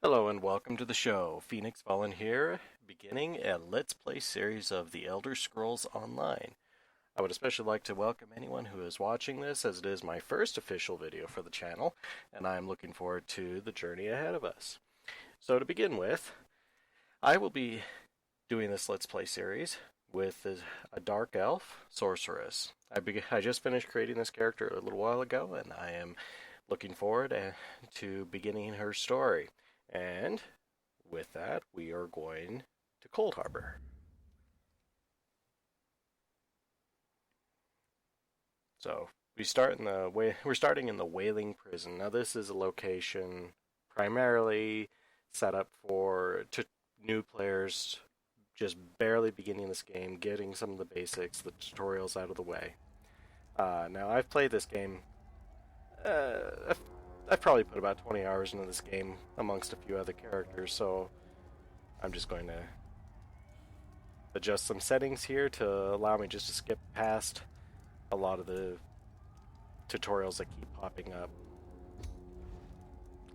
Hello and welcome to the show. Phoenix Fallen here, beginning a Let's Play series of The Elder Scrolls Online. I would especially like to welcome anyone who is watching this, as it is my first official video for the channel, and I am looking forward to the journey ahead of us. So to begin with, I will be doing this Let's Play series with a Dark Elf Sorceress. I just finished creating this character a little while ago, and I am looking forward to beginning her story. And with that, we are going to Cold Harbor. So we're starting in the Whaling Prison. Now this is a location primarily set up for new players just barely beginning this game, getting some of the basics, the tutorials out of the way. Now I've played this game. I've probably put about 20 hours into this game amongst a few other characters, so I'm just going to adjust some settings here to allow me just to skip past a lot of the tutorials that keep popping up.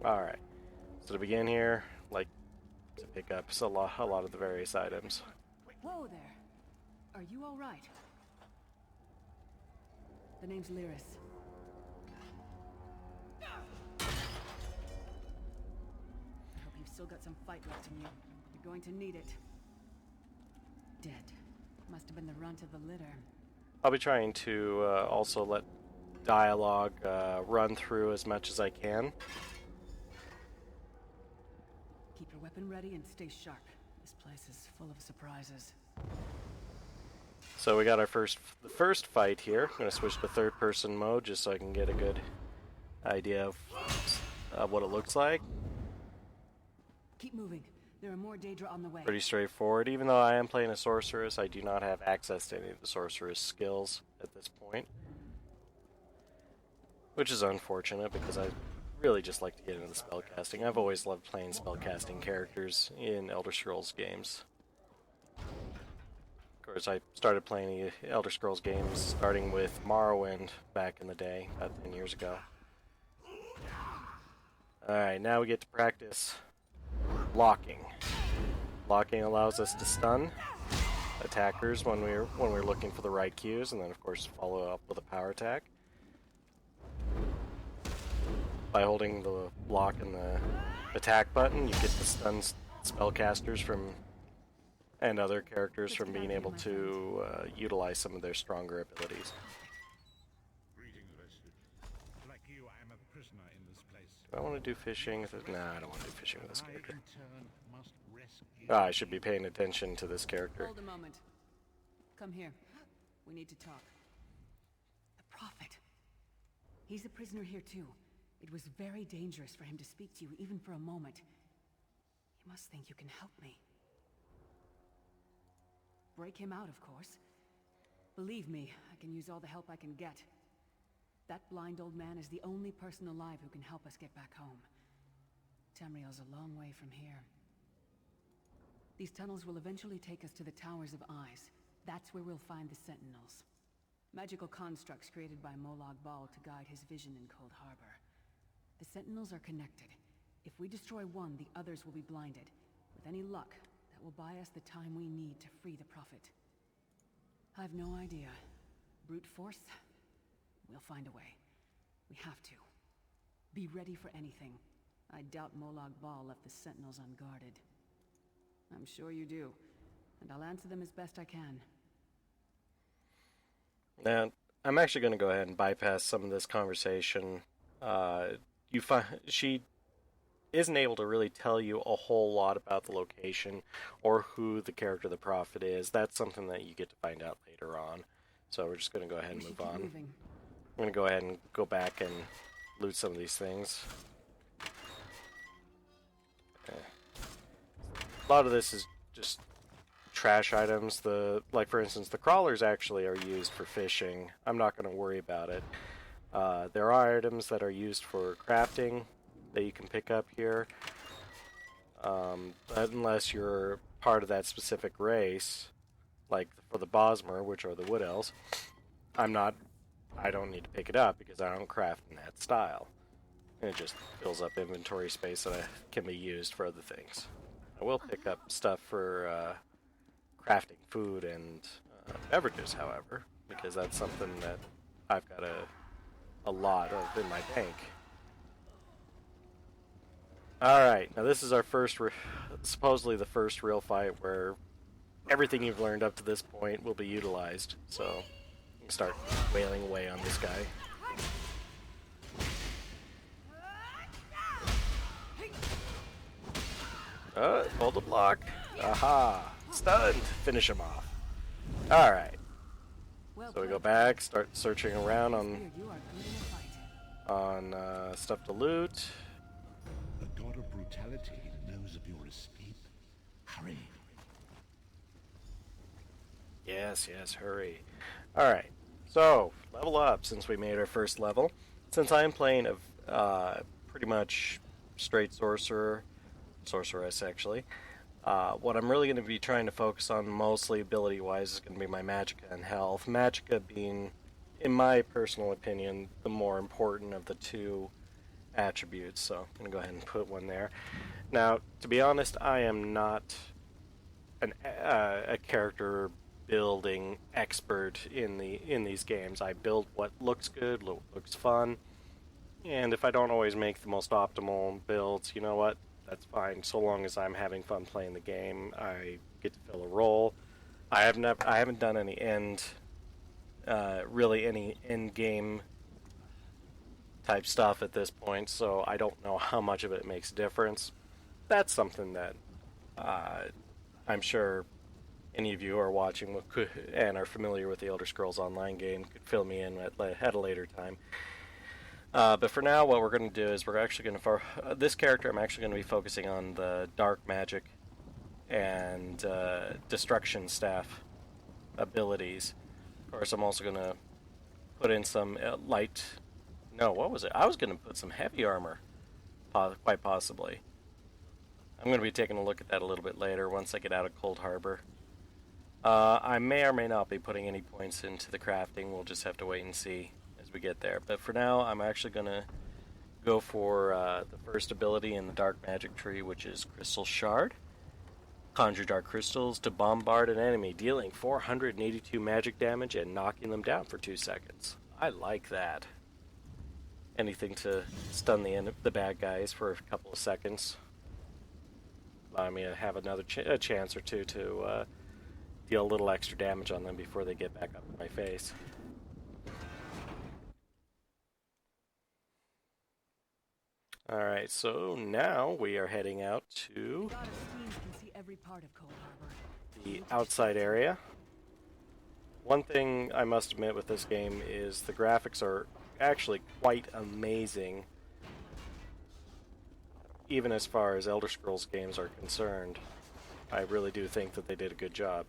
Alright, so to begin here, like to pick up a lot of the various items. Whoa there! Are you alright? The name's Lyris. I hope you've still got some fight left in you. You're going to need it. Dead. Must have been the runt of the litter. I'll be trying to also let dialogue run through as much as I can. Keep your weapon ready and stay sharp. This place is full of surprises. So we got the first fight here. I'm going to switch to third person mode just so I can get a good idea of what it looks like. Keep moving. There are more Daedra on the way. Pretty straightforward. Even though I am playing a sorceress, I do not have access to any of the sorceress skills at this point. Which is unfortunate because I really just like to get into the spellcasting. I've always loved playing spellcasting characters in Elder Scrolls games. Of course, I started playing Elder Scrolls games starting with Morrowind back in the day, about 10 years ago. Alright, now we get to practice blocking. Blocking allows us to stun attackers when we're looking for the right cues, and then of course follow up with a power attack. By holding the block and the attack button, you get to stun spellcasters and other characters from being able to utilize some of their stronger abilities. Like you, I am a prisoner in this place. Do I want to do fishing? Nah, I don't want to do fishing with this character. I, in turn, must rescue I should be paying attention to this character. Hold a moment. Come here. We need to talk. The Prophet. He's a prisoner here too. It was very dangerous for him to speak to you even for a moment. You must think you can help me. Break him out, of course. Believe me, I can use all the help I can get. That blind old man is the only person alive who can help us get back home. Tamriel's a long way from here. These tunnels will eventually take us to the Towers of Eyes. That's where we'll find the Sentinels. Magical constructs created by Molag Bal to guide his vision in Cold Harbor. The Sentinels are connected. If we destroy one, the others will be blinded. With any luck, that will buy us the time we need to free the Prophet. I've no idea. Brute force? We'll find a way. We have to. Be ready for anything. I doubt Molag Bal left the Sentinels unguarded. I'm sure you do, and I'll answer them as best I can. Now, I'm actually going to go ahead and bypass some of this conversation. She isn't able to really tell you a whole lot about the location or who the character the Prophet is. That's something that you get to find out later on. So we're just going to go ahead and move on. I'm going to go ahead and go back and loot some of these things. A lot of this is just trash items. Like for instance, the crawlers actually are used for fishing. I'm not going to worry about it. There are items that are used for crafting that you can pick up here. But unless you're part of that specific race, like for the Bosmer, which are the Wood Elves, I don't need to pick it up because I don't craft in that style. And it just fills up inventory space that can be used for other things. I will pick up stuff for crafting food and beverages, however, because that's something that I've got a lot of in my bank. Alright, now this is our first, supposedly the first real fight where everything you've learned up to this point will be utilized. So, you can start wailing away on this guy. Hold the block. Aha! Stunned! Finish him off. Alright. So we go back, start searching around on stuff to loot. The god of brutality knows of your escape. Hurry. Yes, hurry. Alright, so, level up since we made our first level. Since I'm playing a pretty much straight sorceress actually, what I'm really going to be trying to focus on mostly ability-wise is going to be my magicka and health. Magicka being, in my personal opinion, the more important of the two attributes, so I'm going to go ahead and put one there. Now, to be honest, I am not a character building expert in these games. I build what looks good, looks fun, and if I don't always make the most optimal builds, you know what? That's fine. So long as I'm having fun playing the game, I get to fill a role. I haven't done any really any end game type stuff at this point, so I don't know how much of it makes a difference. That's something that I'm sure any of you who are watching and are familiar with the Elder Scrolls Online game could fill me in at a later time. But for now, what we're going to do is we're actually going to, this character, I'm actually going to be focusing on the dark magic and destruction staff abilities. Of course, I'm also going to put in some light, no, what was it? I was going to put some heavy armor, quite possibly. I'm going to be taking a look at that a little bit later once I get out of Cold Harbor. I may or may not be putting any points into the crafting. We'll just have to wait and see as we get there. But for now, I'm actually going to go for the first ability in the Dark Magic tree, which is Crystal Shard. Conjure dark crystals to bombard an enemy, dealing 482 magic damage and knocking them down for 2 seconds. I like that. Anything to stun the bad guys for a couple of seconds. Allow me to have another a chance or two to deal a little extra damage on them before they get back up in my face. Alright, so now we are heading out to the outside area. One thing I must admit with this game is the graphics are actually quite amazing, even as far as Elder Scrolls games are concerned. I really do think that they did a good job.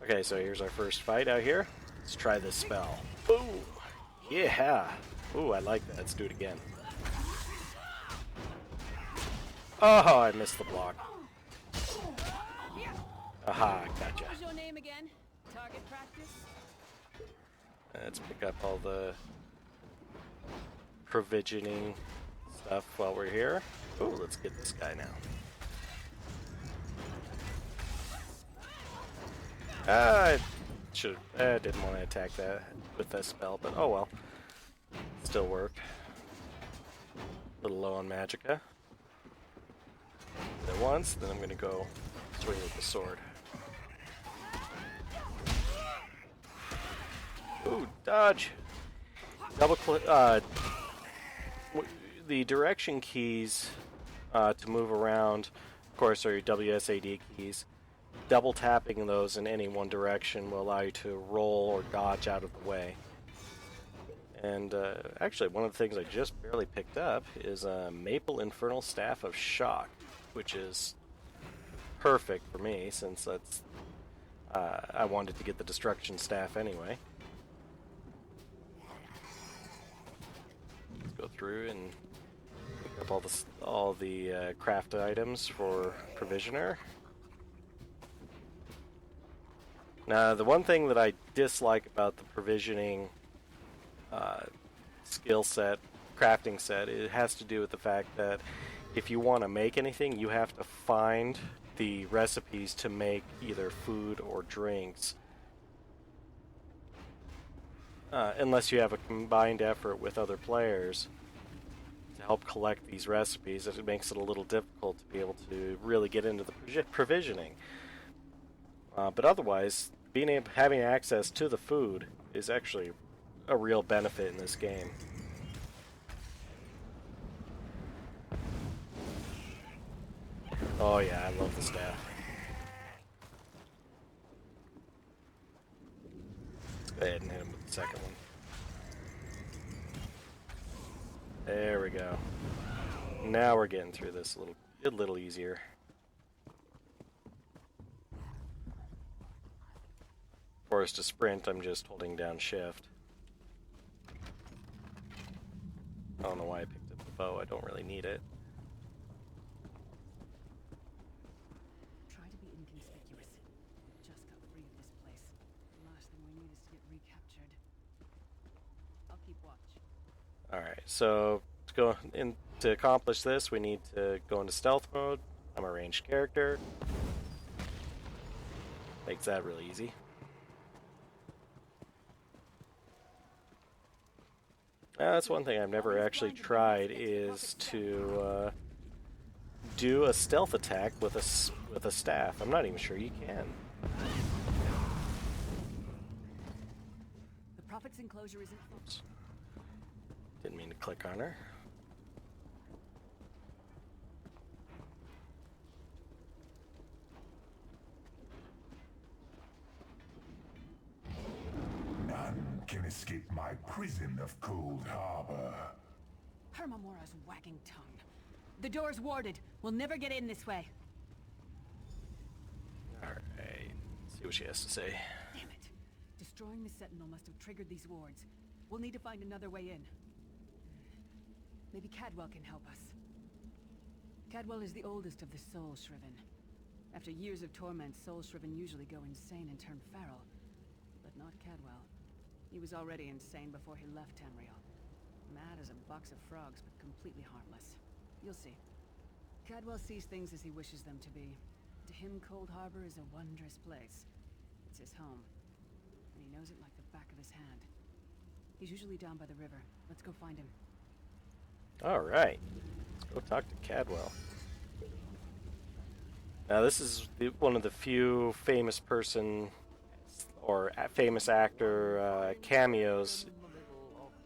Okay, so here's our first fight out here. Let's try this spell. Boom! Yeah! Ooh, I like that. Let's do it again. Oh, I missed the block. Aha, gotcha. What was your name again? Target practice? Let's pick up all the provisioning stuff while we're here. Ooh, let's get this guy now. I didn't want to attack that with that spell, but oh well. Still worked. A little low on magicka. At once, then I'm going to go swing with the sword. Ooh, dodge! Double click. The direction keys to move around, of course, are your WSAD keys. Double tapping those in any one direction will allow you to roll or dodge out of the way. And actually, one of the things I just barely picked up is a Maple Infernal Staff of Shock, which is perfect for me since that's I wanted to get the Destruction Staff anyway. Let's go through and pick up all the craft items for Provisioner. Now, the one thing that I dislike about the provisioning skill set crafting set. It has to do with the fact that if you want to make anything, you have to find the recipes to make either food or drinks. Unless you have a combined effort with other players to help collect these recipes, it makes it a little difficult to be able to really get into the provisioning. But otherwise, having access to the food is actually a real benefit in this game. Oh yeah, I love the staff. Let's go ahead and hit him with the second one. There we go. Now we're getting through this a little easier. Of course, to sprint, I'm just holding down shift. I don't know why I picked up the bow. I don't really need it. Try to be inconspicuous. We just got free of this place. The last thing we need is to get recaptured. I'll keep watch. Alright, so to accomplish this, we need to go into stealth mode. I'm a ranged character. Makes that really easy. That's one thing I've never actually tried is to do a stealth attack with a staff. I'm not even sure you can. The Prophet's enclosure isn't full. Didn't mean to click on her. None can escape my prison of Cold Harbor. Hermamora's wagging tongue. The door's warded. We'll never get in this way. Alright, see what she has to say. Damn it. Destroying the Sentinel must have triggered these wards. We'll need to find another way in. Maybe Cadwell can help us. Cadwell is the oldest of the Soul Shriven. After years of torment, Soul Shriven usually go insane and turn feral. But not Cadwell. He was already insane before he left Tamriel. Mad as a box of frogs, but completely harmless. You'll see. Cadwell sees things as he wishes them to be. To him, Cold Harbor is a wondrous place. It's his home. And he knows it like the back of his hand. He's usually down by the river. Let's go find him. Alright, let's go talk to Cadwell. Now this is one of the few famous person or famous actor cameos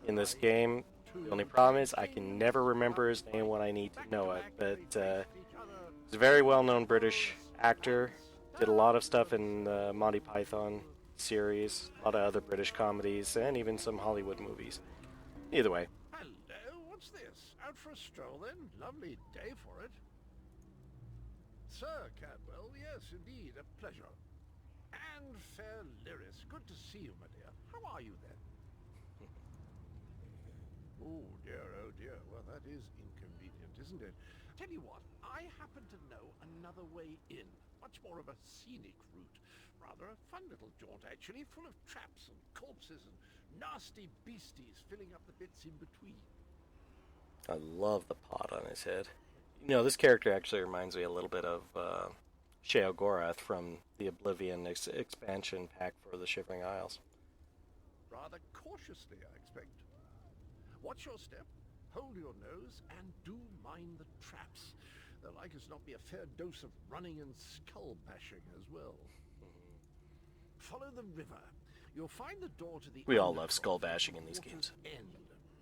in this game. The only problem is I can never remember his name when I need to know it, but he's a very well-known British actor. Did a lot of stuff in the Monty Python series, a lot of other British comedies, and even some Hollywood movies. Either way. Hello, what's this? Out for a stroll then? Lovely day for it. Sir Cadwell, yes, indeed, a pleasure. And fair Lyris, good to see you, my dear. How are you then? Oh dear, well that is inconvenient, isn't it? Tell you what, I happen to know another way in. Much more of a scenic route. Rather a fun little jaunt, actually, full of traps and corpses and nasty beasties filling up the bits in between. I love the pot on his head. You know, this character actually reminds me a little bit of Sheogorath from the Oblivion expansion pack for the Shivering Isles. Rather cautiously, I expect. Watch your step, hold your nose, and do mind the traps. There'll like as not be a fair dose of running and skull bashing as well. Follow the river. You'll find the door to the... We all love skull bashing in these games. End.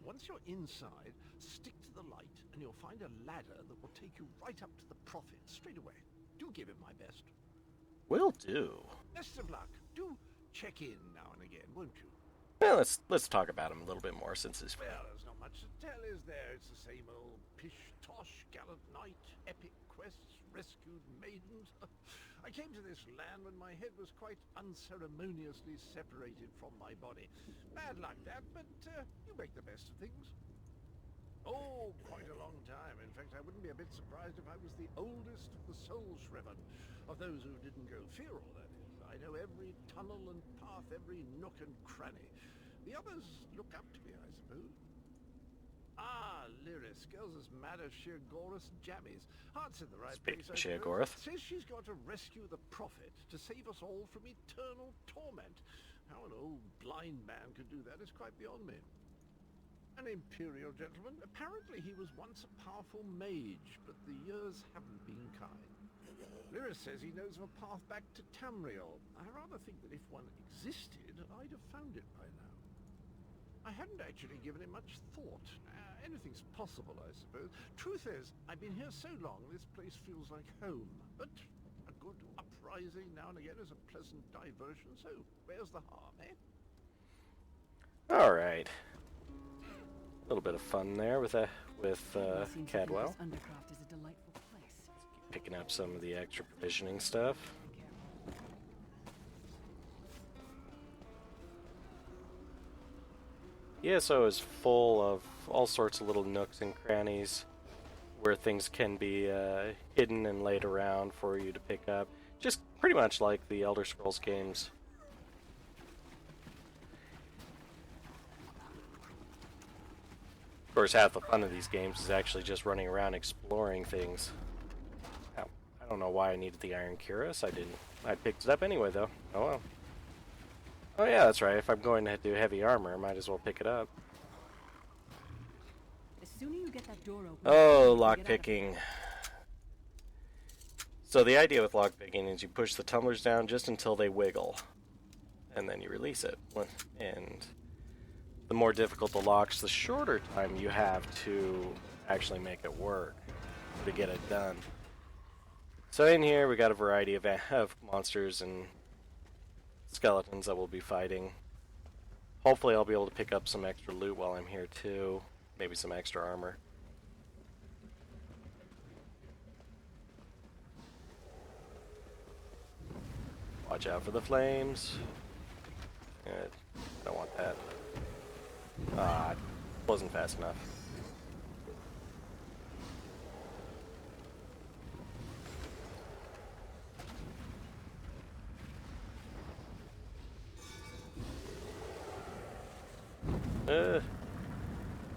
Once you're inside, stick to the light, and you'll find a ladder that will take you right up to the Prophet straight away. Do give him my best. Will do. Best of luck. Do check in now and again, won't you? Well, let's talk about him a little bit more since he's... Well, there's not much to tell, is there? It's the same old pish-tosh, gallant knight, epic quests, rescued maidens. I came to this land when my head was quite unceremoniously separated from my body. Bad luck that, but you make the best of things. Oh, quite a long time. In fact, I wouldn't be a bit surprised if I was the oldest of the Soul Shriven. Of those who didn't go feral, that is. I know every tunnel and path, every nook and cranny. The others look up to me, I suppose. Ah, Lyris. Girl's as mad as sheer Gorath jammies. Heart's in the right Speaking place, of I sheer suppose. Gorath. Says she's got to rescue the Prophet to save us all from eternal torment. How an old blind man could do that is quite beyond me. An imperial gentleman. Apparently he was once a powerful mage, but the years haven't been kind. Lyris says he knows of a path back to Tamriel. I rather think that if one existed, I'd have found it by now. I hadn't actually given it much thought. Anything's possible, I suppose. Truth is, I've been here so long, this place feels like home. But a good uprising now and again is a pleasant diversion, so where's the harm, eh? Alright. A little bit of fun there with Cadwell. This undercroft is a delightful place. Picking up some of the extra provisioning stuff. ESO is full of all sorts of little nooks and crannies where things can be hidden and laid around for you to pick up. Just pretty much like the Elder Scrolls games. Of course, half the fun of these games is actually just running around exploring things. Now, I don't know why I needed the Iron Cuirass. I didn't. I picked it up anyway, though. Oh well. Oh yeah, that's right. If I'm going to do heavy armor, I might as well pick it up. The sooner you get that door open, Oh, lockpicking. So the idea with lockpicking is you push the tumblers down just until they wiggle, and then you release it. And the more difficult the locks, the shorter time you have to actually make it work, to get it done. So in here we got a variety of monsters and skeletons that we'll be fighting. Hopefully I'll be able to pick up some extra loot while I'm here too. Maybe some extra armor. Watch out for the flames. Good. Don't want that. Ah, wasn't fast enough.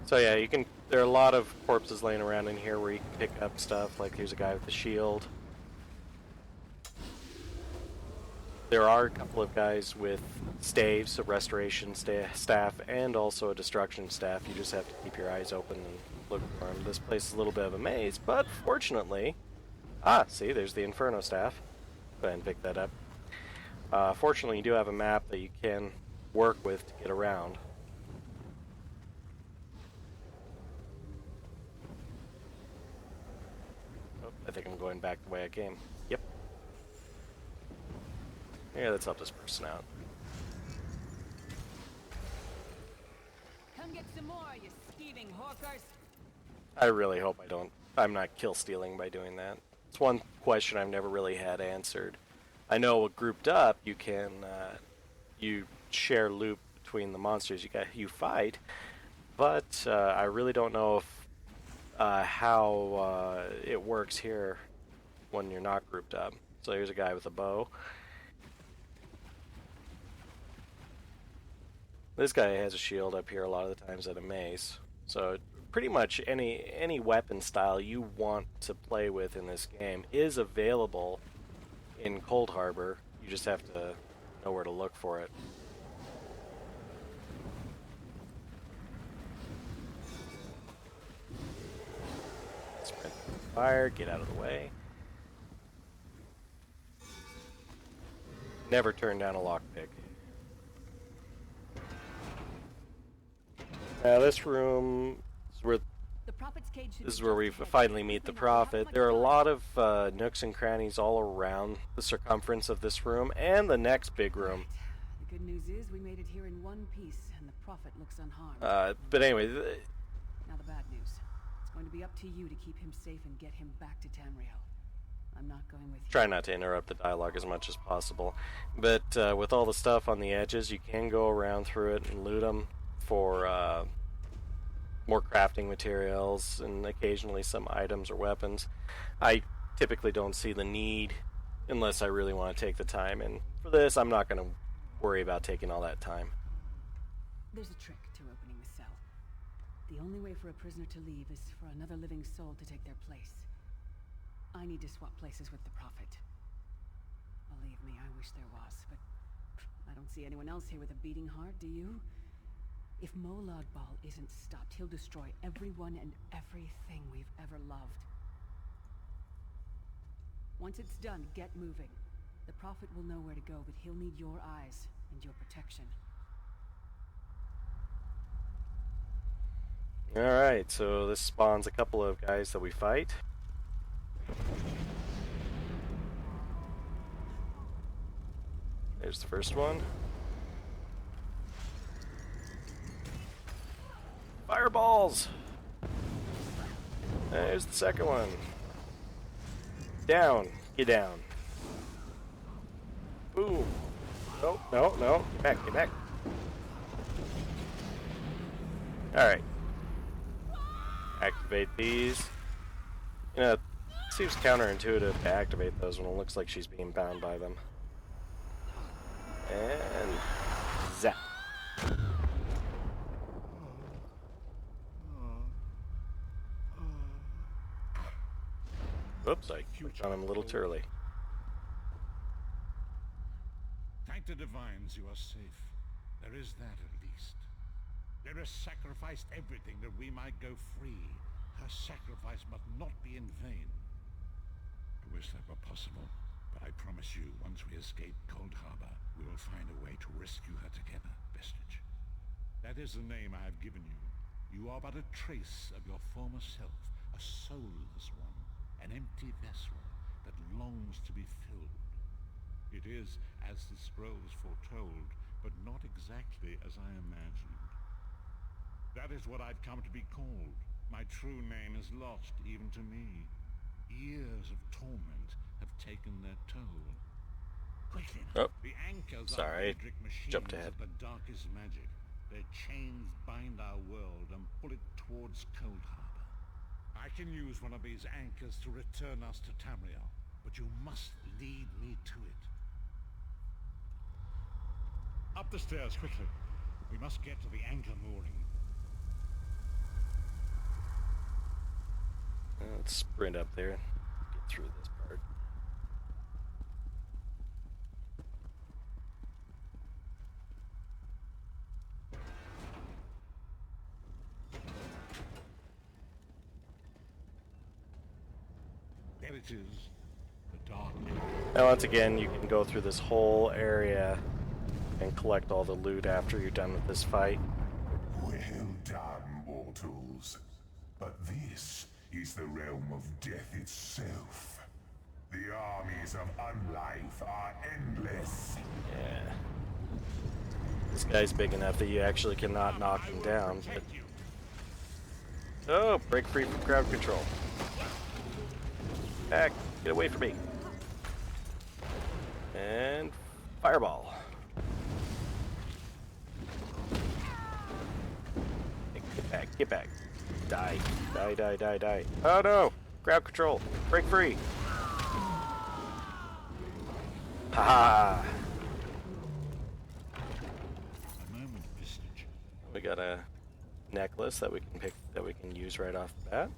So yeah, you can. There are a lot of corpses laying around in here where you can pick up stuff. Like here's a guy with a shield. There are a couple of guys with staves, a restoration staff, and also a destruction staff. You just have to keep your eyes open and look for them. This place is a little bit of a maze, but fortunately, see, there's the Inferno staff. Go ahead and pick that up. Fortunately, you do have a map that you can work with to get around. I think I'm going back the way I came. Yep. Yeah, let's help this person out. Come get some more, you thieving hawkers. I really hope I'm not kill stealing by doing that. It's one question I've never really had answered. I know grouped up you can you share loot between the monsters you fight, but I really don't know if how it works here when you're not grouped up. So here's a guy with a bow. This guy has a shield up here a lot of the times at a mace. So pretty much any weapon style you want to play with in this game is available in Cold Harbor. You just have to know where to look for it. Sprint fire, get out of the way. Never turn down a lockpick. Now this room is where we finally meet the Prophet. There are a lot of nooks and crannies all around the circumference of this room and the next big room. The good news is we made it here in one piece, and the Prophet looks unharmed. But anyway, Now the bad news. It's going to be up to you to keep him safe and get him back to Tamriel. I'm not going with you. Try not to interrupt the dialogue as much as possible. But with all the stuff on the edges, you can go around through it and loot them for more crafting materials and occasionally some items or weapons. I typically don't see the need unless I really want to take the time, and for this I'm not going to worry about taking all that time. There's a trick to opening the cell. The only way for a prisoner to leave is for another living soul to take their place. I need to swap places with the Prophet. Believe me, I wish there was, but I don't see anyone else here with a beating heart, do you? If Molad Bal isn't stopped, he'll destroy everyone and everything we've ever loved. Once it's done, get moving. The Prophet will know where to go, but he'll need your eyes and your protection. Alright, so this spawns a couple of guys that we fight. There's the first one. Fireballs! There's the second one. Down. Get down. Boom. No, no, no. Get back, get back. Alright. Activate these. You know, it seems counterintuitive to activate those when it looks like she's being bound by them. And zap. Oops, I clicked on him a little too early. Thank the divines you are safe. There is that at least. There has sacrificed everything that we might go free. Her sacrifice must not be in vain. I wish that were possible, but I promise you, once we escape Cold Harbor, we will find a way to rescue her together, Vestige. That is the name I have given you. You are but a trace of your former self, a soulless one, an empty vessel that longs to be filled. It is as the scrolls foretold, but not exactly as I imagined. That is what I've come to be called. My true name is lost even to me. Years of torment have taken their toll. Quickly now. Oh, The anchors sorry. are electric machines Jumped ahead. of the darkest magic. Their chains bind our world and pull it towards Cold Harbor. I can use one of these anchors to return us to Tamriel, but you must lead me to it. Up the stairs, quickly. We must get to the anchor mooring. Let's sprint up there. Get through this part. There it is. The dark. Now once again, you can go through this whole area and collect all the loot after you're done with this fight. Well done, mortals. But this is the realm of death itself. The armies of unlife are endless. Yeah. This guy's big enough that you actually cannot knock him down. But... Oh, break free from crowd control. Back, get away from me. And fireball. Get back, get back. Die, die, die, die, die. Oh no! Crowd control. Break free. Haha. A moment, Vestige. We got a necklace that we can pick, that we can use right off the bat.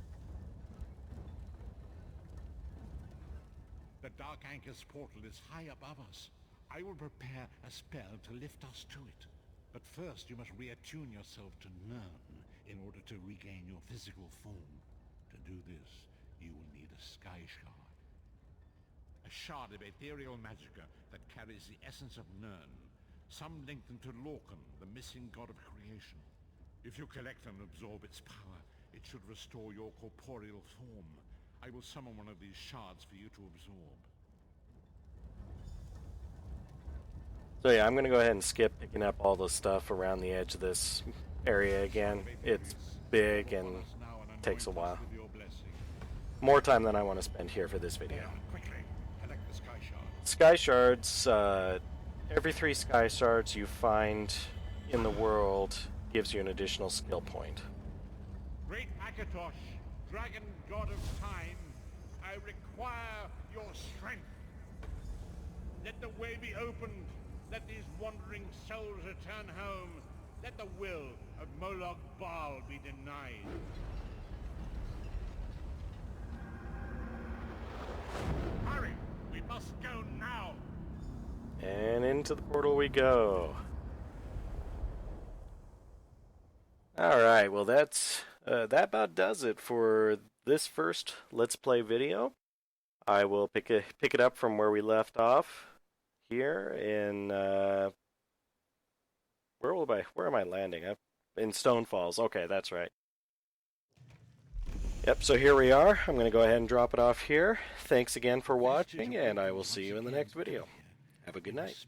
The Dark Anchor's portal is high above us. I will prepare a spell to lift us to it. But first you must reattune yourself to Nirn in order to regain your physical form. To do this, you will need a Sky Shard. A shard of ethereal magicka that carries the essence of Nirn. Some linked into Lorcan, the missing god of creation. If you collect and absorb its power, it should restore your corporeal form. I will summon one of these shards for you to absorb. So yeah, I'm gonna go ahead and skip picking up all the stuff around the edge of this area again. It's big and takes a while. More time than I want to spend here for this video. Quickly, collect the Sky Shard. Sky Shards, every 3 Sky Shards you find in the world gives you an additional skill point. Great Akatosh, dragon god of time, I require your strength. Let the way be opened. Let these wandering souls return home. Let the will of Moloch Baal be denied. Hurry! We must go now! And into the portal we go. Alright, well that about does it for this first Let's Play video. I will pick it up from where we left off here in where am I landing? In Stone Falls. Okay, that's right. Yep, so here we are. I'm going to go ahead and drop it off here. Thanks again for watching, and I will see you in the next video. Have a good night.